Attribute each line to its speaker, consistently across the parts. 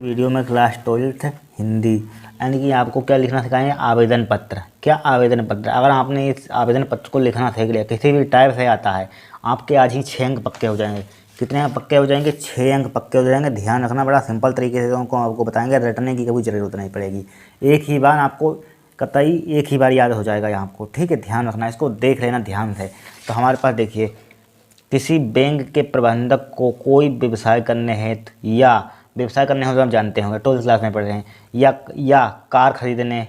Speaker 1: Video में class 12th Hindi यानी कि आपको क्या लिखना सिखाएंगे। आवेदन पत्र। क्या आवेदन पत्र? अगर आपने इस आवेदन पत्र को लिखना सीख लिया, किसी भी टाइप से आता है, आपके आज ही 6 अंक पक्के हो जाएंगे। कितने अंक पक्के हो जाएंगे? 6 अंक पक्के हो जाएंगे। ध्यान रखना, बड़ा सिंपल तरीके से उनको आपको बताएंगे, रटने की कभी ज़रूरत नहीं पड़ेगी। एक ही बार आपको कतई एक ही बार याद हो जाएगा ये आपको। ठीक है, ध्यान रखना, इसको देख लेना ध्यान से। तो हमारे पास देखिए, किसी बैंक के प्रबंधक को कोई व्यवसाय करने हेतु या व्यवसाय करने हो तो हम जानते होंगे, 12th क्लास में पढ़ रहे हैं, या कार खरीदने,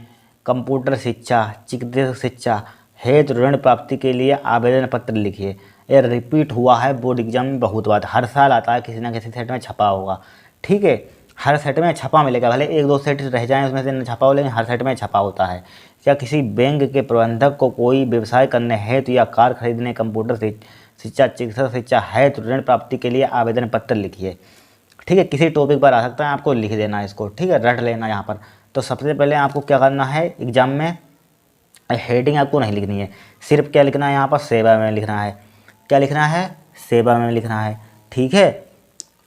Speaker 1: कंप्यूटर शिक्षा, चिकित्सा शिक्षा हेतु ऋण प्राप्ति के लिए आवेदन पत्र लिखिए। ये रिपीट हुआ है बोर्ड एग्जाम में बहुत बार, हर साल आता है, किसी ना किसी सेट में छपा होगा। ठीक है, हर सेट में छपा मिलेगा, भले एक दो सेट रह जाएं उसमें से न छपा हो, लेकिन हर सेट में छपा होता है। क्या किसी बैंक के प्रबंधक को कोई व्यवसाय करने हेतु या कार खरीदने, कंप्यूटर शिक्षा, चिकित्सा शिक्षा हेतु ऋण प्राप्ति के लिए आवेदन पत्र लिखिए। ठीक है, किसी टॉपिक पर आ सकता है, आपको लिख देना है इसको। ठीक है, रट लेना यहाँ पर। तो सबसे पहले आपको क्या करना है, एग्जाम में हेडिंग आपको नहीं लिखनी है, सिर्फ क्या लिखना है यहाँ पर, सेवा में लिखना है। क्या लिखना है? सेवा में लिखना है। ठीक है,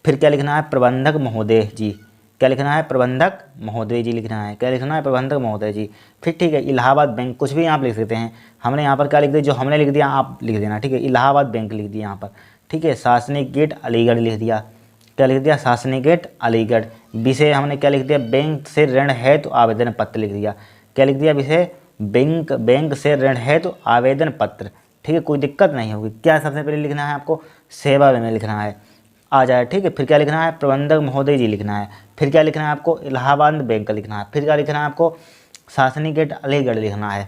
Speaker 1: फिर क्या लिखना है? प्रबंधक महोदय जी। क्या लिखना है? प्रबंधक महोदय जी लिखना है। क्या लिखना है? प्रबंधक महोदय जी। फिर ठीक है, इलाहाबाद बैंक, कुछ भी आप लिख सकते हैं। हमने यहाँ पर क्या लिख दिया, जो हमने लिख दिया आप लिख देना। ठीक है, इलाहाबाद बैंक लिख दिया यहाँ पर। ठीक है, शासनिक गेट अलीगढ़ लिख दिया। क्या लिख दिया? शासनिक गेट अलीगढ़। विषय हमने क्या लिख दिया? बैंक से ऋण है तो आवेदन पत्र लिख दिया। क्या लिख दिया? विषय बैंक से ऋण है तो आवेदन पत्र। ठीक है, कोई दिक्कत नहीं होगी। क्या सबसे पहले लिखना है आपको? सेवा में लिखना है, आ जाए। ठीक है, फिर क्या लिखना है? प्रबंधक महोदय जी लिखना है। फिर क्या लिखना है आपको? इलाहाबाद बैंक का लिखना है। फिर क्या लिखना है आपको? शासनिक गेट अलीगढ़ लिखना है।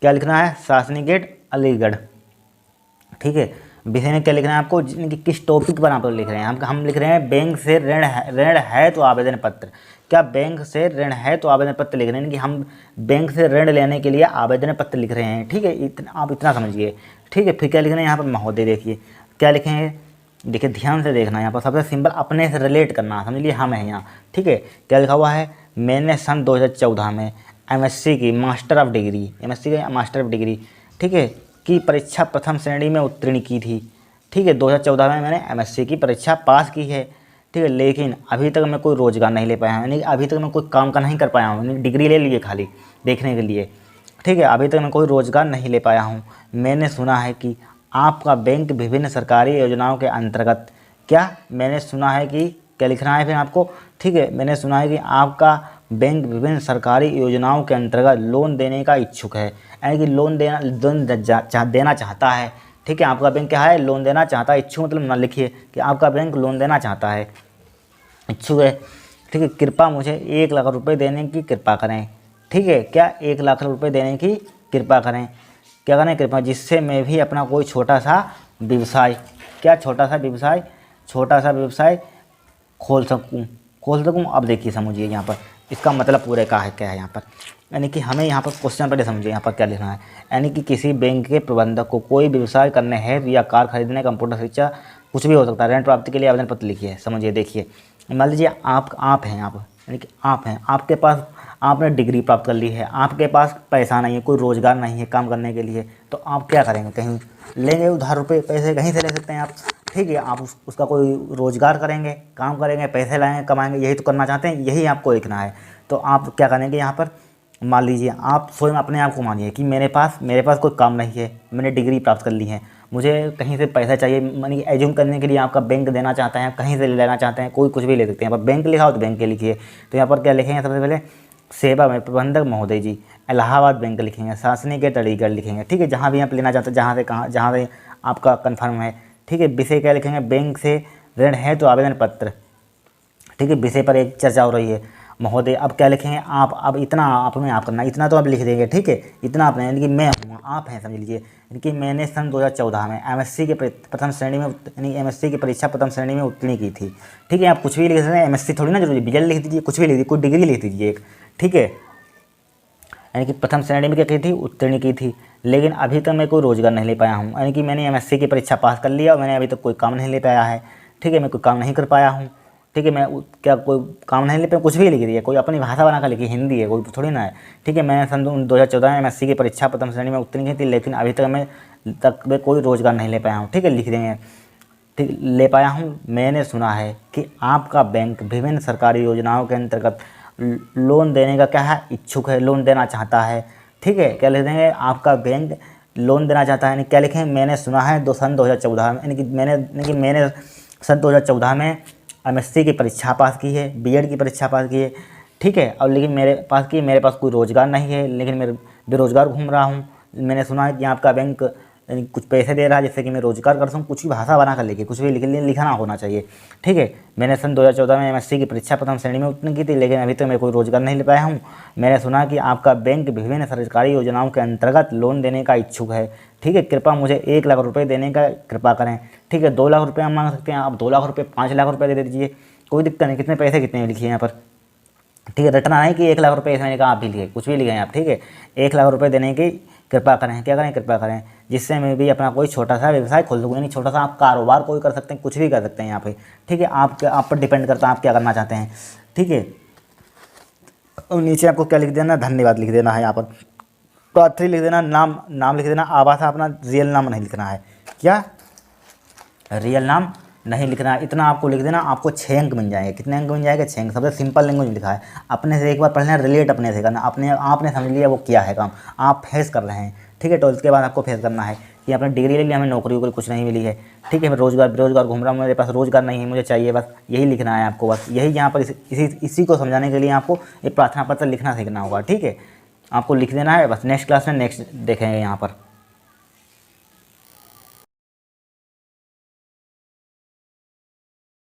Speaker 1: क्या लिखना है? शासनिक गेट अलीगढ़। ठीक है, विषय में क्या लिखना है आपको, कि किस टॉपिक पर आप लिख रहे हैं। हम लिख रहे हैं बैंक से ऋण है तो आवेदन पत्र। क्या बैंक से ऋण है तो आवेदन पत्र लिख रहे हैं, कि हम बैंक से ऋण लेने के लिए आवेदन पत्र लिख रहे हैं। ठीक है, आप इतना समझिए। ठीक है, फिर क्या लिखना है यहाँ पर? महोदय। देखिए क्या लिखेंगे, देखिए ध्यान से देखना, यहाँ पर सबसे सिंपल अपने से रिलेट करना, समझ लिए, हम हैं यहाँ। ठीक है, क्या लिखा हुआ है? मैंने सन 2014 में एमएससी की मास्टर ऑफ डिग्री, ठीक है, की परीक्षा प्रथम श्रेणी में उत्तीर्ण की थी। ठीक है, 2014 में मैंने एमएससी की परीक्षा पास की है। ठीक है, लेकिन अभी तक मैं कोई रोज़गार नहीं ले पाया हूँ, यानी अभी तक मैं कोई काम का नहीं कर पाया हूँ, डिग्री ले लिए खाली देखने के लिए। ठीक है, अभी तक मैं कोई रोज़गार नहीं ले पाया हूँ। मैंने सुना है कि आपका बैंक विभिन्न सरकारी योजनाओं के अंतर्गत, क्या मैंने सुना है कि, क्या लिखना है फिर आपको? ठीक है, मैंने सुना है कि आपका बैंक विभिन्न सरकारी योजनाओं के अंतर्गत लोन देने का इच्छुक है, यानी कि लोन देना चाहता है। ठीक है, आपका बैंक क्या है? लोन देना चाहता है। इच्छुक मतलब ना लिखिए कि आपका बैंक लोन देना चाहता है, इच्छुक है। ठीक है, कृपया मुझे 1 लाख रुपए देने की कृपा करें। ठीक है, क्या 1 लाख रुपए देने की कृपा करें, क्या करें? कृपया, जिससे मैं भी अपना कोई छोटा सा व्यवसाय, क्या छोटा सा व्यवसाय खोल सकूं। अब देखिए समझिए यहाँ पर इसका मतलब पूरे का है क्या है यहाँ पर, यानी कि हमें यहाँ पर क्वेश्चन पहले समझिए यहाँ पर क्या लिखना है। यानी कि किसी बैंक के प्रबंधक को कोई व्यवसाय करने है या कार खरीदने, कंप्यूटर शिक्षा, कुछ भी हो सकता है, ऋण प्राप्ति के लिए आवेदन पत्र लिखिए। समझिए, देखिए मान लीजिए आप हैं, यानी कि आप हैं, आपके पास आपने डिग्री प्राप्त कर ली है, आपके पास पैसा नहीं है, कोई रोज़गार नहीं है काम करने के लिए, तो आप क्या करेंगे? कहीं लेंगे उधार रुपये, पैसे कहीं से ले सकते हैं आप। ठीक है, आप उसका कोई रोज़गार करेंगे, काम करेंगे, पैसे लाएंगे, कमाएंगे, यही तो करना चाहते हैं, यही आपको लिखना है। तो आप क्या करेंगे यहाँ पर? मान लीजिए आप स्वयं अपने आप को मानिए कि मेरे पास कोई काम नहीं है, मैंने डिग्री प्राप्त कर ली है, मुझे कहीं से पैसा चाहिए, मानिए एज्यूम करने के लिए आपका बैंक देना चाहता है, कहीं से लेना चाहते हैं, कोई कुछ भी ले सकते हैं। यहाँ पर बैंक लिखा हो तो बैंक के लिखिए। तो यहाँ पर क्या लिखेंगे? सबसे पहले सेवा में प्रबंधक महोदय जी, इलाहाबाद बैंक लिखेंगे, शासनिक गेट अलीगढ़ लिखेंगे। ठीक है, जहाँ भी आप लेना चाहते हैं, जहाँ से आपका कन्फर्म है। ठीक है, विषय क्या लिखेंगे? बैंक से ऋण है तो आवेदन पत्र। ठीक है, विषय पर एक चर्चा हो रही है महोदय। अब क्या लिखेंगे आप? अब इतना आप में आप करना, इतना तो आप लिख देंगे। ठीक है, इतना आपने, यानी कि मैं हूँ, आप हैं, समझ लीजिए। यानी कि मैंने सन 2014 में एमएससी के प्रथम श्रेणी में, यानी एमएससी की परीक्षा प्रथम श्रेणी में उत्तीर्ण की थी। ठीक है, आप कुछ भी लिख सकते हैं, एमएससी थोड़ी ना जरूरी, बीएल लिख दीजिए, कुछ भी लिख दीजिए, कोई डिग्री लिख दीजिए एक। ठीक है, यानी कि प्रथम श्रेणी में क्या की थी? उत्तीर्ण की थी, लेकिन अभी तक मैं कोई रोज़गार नहीं ले पाया हूँ, यानी कि मैंने एमएससी की परीक्षा पास कर लिया और मैंने अभी तक कोई काम नहीं ले पाया है। ठीक है, मैं कोई काम नहीं कर पाया हूँ। ठीक है, मैं क्या कोई काम नहीं ले पाया, कुछ भी लिख दिया, कोई अपनी भाषा बना कर लिखी, हिंदी है, कोई थोड़ी ना है। ठीक है, मैंने सन 2014 में एमएससी की परीक्षा प्रथम श्रेणी में उत्तीर्ण की थी, लेकिन अभी तक मैं कोई रोज़गार नहीं ले पाया हूँ। ठीक है, लिख देंगे। ठीक ले पाया हूँ। मैंने सुना है कि आपका बैंक विभिन्न सरकारी योजनाओं के अंतर्गत लोन देने का क्या है, इच्छुक है, लोन देना चाहता है। ठीक है, क्या लिख देंगे, आपका बैंक लोन देना चाहता है, यानी क्या लिखें, मैंने सुना है सन 2014 में, यानी कि मैंने सन 2014 में एमएससी की परीक्षा पास की है, बीएड की परीक्षा पास की है। ठीक है, और लेकिन मेरे पास कोई रोज़गार नहीं है, लेकिन मैं बेरोज़गार घूम रहा हूँ। मैंने सुना है कि आपका बैंक यानी कुछ पैसे दे रहा है जिससे कि मैं रोज़गार कर सकूँ, कुछ भी भाषा बना कर लिखे, कुछ भी लिखना होना चाहिए। ठीक है, मैंने सन 2014 में एमएससी की परीक्षा प्रथम श्रेणी में उत्तीर्ण की थी, लेकिन अभी तक मैं कोई रोज़गार नहीं ले पाया हूँ। मैंने सुना कि आपका बैंक विभिन्न सरकारी योजनाओं के अंतर्गत लोन देने का इच्छुक है। ठीक है, कृपया मुझे 1 लाख रुपये देने का कृपा करें। ठीक है, 2 लाख रुपये हम मांग सकते हैं, आप 2 लाख रुपये 5 लाख रुपये दे दीजिए, कोई दिक्कत नहीं। कितने पैसे कितने लिखिए यहाँ पर। ठीक है, रटना नहीं कि 1 लाख रुपये, इसमें कहा आप भी लिखे, कुछ भी लिखें आप। ठीक है, 1 लाख रुपये देने की कृपा करें, क्या करें, कृपा करें, जिससे मैं भी अपना कोई छोटा सा व्यवसाय खोल सकूँ, यानी छोटा सा आप कारोबार कोई कर सकते हैं, कुछ भी कर सकते हैं यहाँ पे। ठीक है, आप पर डिपेंड करता है आप क्या करना चाहते हैं। ठीक है, और नीचे आपको क्या लिख देना, धन्यवाद लिख देना है यहाँ पर। पार्ट 3 लिख देना, नाम लिख देना, आवास अपना रियल नाम नहीं लिखना है, क्या रियल नाम नहीं लिखना है, इतना आपको लिख देना। आपको 6 अंक मिल जाएंगे। कितने अंक मिल जाएंगे, 6 अंक। सबसे सिंपल लैंग्वेज लिखा है, अपने से एक बार पढ़ना, रिलेट अपने से करना, आपने समझ लिया वो क्या है काम, आप फेस कर रहे हैं। ठीक है, 12th के बाद आपको फेस करना है कि आपने डिग्री ले ली, हमें नौकरी वोकरी कुछ नहीं मिली है। ठीक है, मैं बेरोजगार घूम रहा हूँ, मेरे पास रोज़गार नहीं है, मुझे चाहिए, बस यही लिखना है आपको। बस यही यहाँ पर इसी को समझाने के लिए आपको एक प्रार्थना पत्र लिखना सीखना होगा। ठीक है, आपको लिख देना है बस। नेक्स्ट क्लास में नेक्स्ट देखेंगे यहाँ पर।